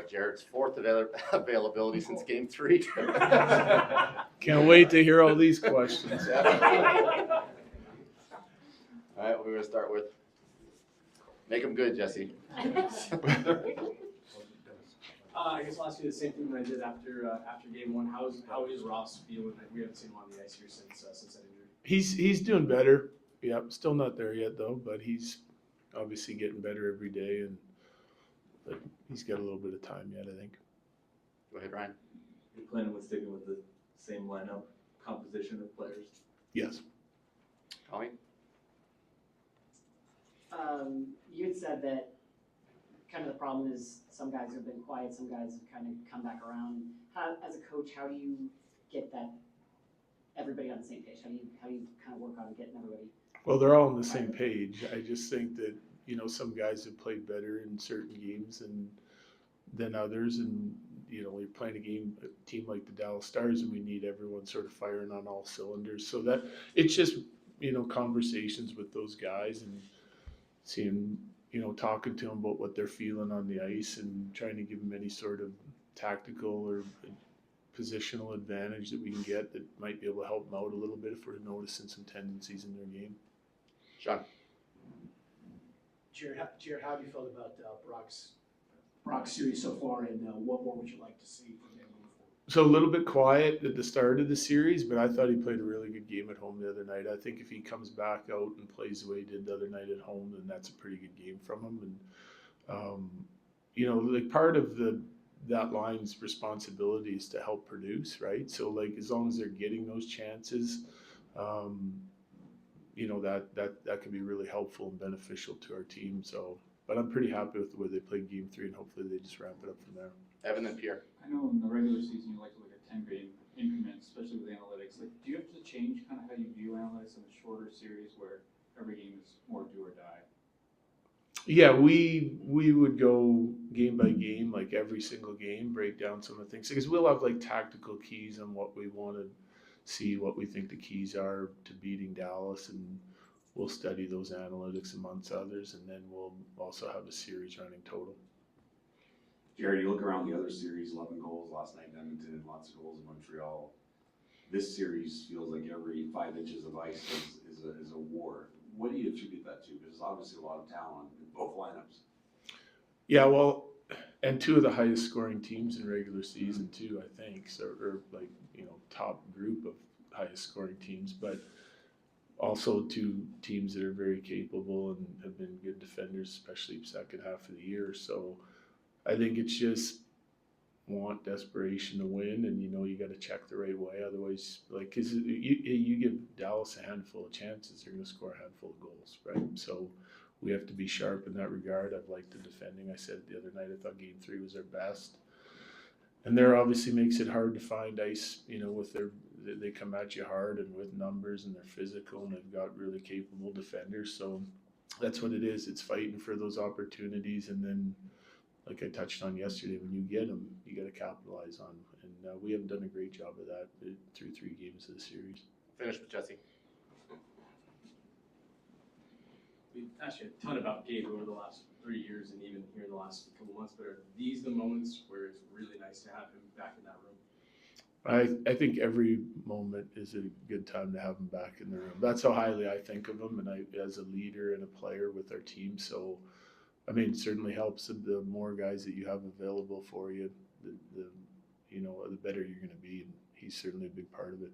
Jared's fourth availability since Game 3. Can't wait to hear all these questions. All right, we're going to start with make them good, Jesse. I guess I'll ask you the same thing that I did after game one. How is Ross feeling? We haven't seen him on the ice here since that injury. He's doing better. Yeah, still not there yet though, but he's obviously getting better every day, but he's got a little bit of time yet, I think. Go ahead, Ryan. You're planning with sticking with the same lineup composition of players? Yes. Tommy? You had said that kind of the problem is some guys have been quiet, some guys have kind of come back around. How, as a coach, how do you get that everybody on the same page? How do you kind of work on getting everybody? Well, they're all on the same page. I just think that, some guys have played better in certain games than others, and we're playing a team like the Dallas Stars, and we need everyone sort of firing on all cylinders. So that it's just conversations with those guys and seeing talking to them about what they're feeling on the ice and trying to give them any sort of tactical or positional advantage that we can get that might be able to help them out a little bit if we're noticing some tendencies in their game. Sean? Jared, how do you feel about Brock's series so far, and what more would you like to see from him moving forward? So a little bit quiet at the start of the series, but I thought he played a really good game at home the other night. I think if he comes back out and plays the way he did the other night at home, then that's a pretty good game from him. And part of that line's responsibility is to help produce, right? So as long as they're getting those chances, that can be really helpful and beneficial to our team. So, but I'm pretty happy with the way they played Game 3, and hopefully they just ramp it up from there. Evan and Pierre. I know in the regular season you like to look at 10-game increments, especially with analytics. Do you have to change kind of how you view analytics in a shorter series where every game is more do or die? Yeah, we would go game by game, like every single game, break down some of the things, because we'll have tactical keys on what we want to see, what we think the keys are to beating Dallas, and we'll study those analytics amongst others, and then we'll also have a series running total. Jared, you look around the other series, 11 goals last night in Edmonton, lots of goals in Montreal. This series feels like every 5 inches of ice is a war. What do you attribute that to? Because there's obviously a lot of talent in both lineups. Yeah, well, and two of the highest scoring teams in regular season too, I think, so or top group of highest scoring teams, but also two teams that are very capable and have been good defenders, especially second half of the year. So I think it's just desperation to win, and you got to check the right way. Otherwise, because you give Dallas a handful of chances, they're going to score a handful of goals, right? So we have to be sharp in that regard. I've liked the defending. I said the other night I thought Game 3 was their best, and there obviously makes it hard to find ice. With they come at you hard and with numbers, and they're physical, and they've got really capable defenders. So that's what it is. It's fighting for those opportunities, and then, like I touched on yesterday, when you get them, you got to capitalize on them. And we haven't done a great job of that through 3 games of the series. Finish with Jesse. We've asked you a ton about Gabe over the last 3 years and even here in the last couple months, but are these the moments where it's really nice to have him back in that room? I think every moment is a good time to have him back in the room. That's how highly I think of him, and as a leader and a player with our team. So, it certainly helps the more guys that you have available for you, the better you're going to be, and he's certainly a big part of it.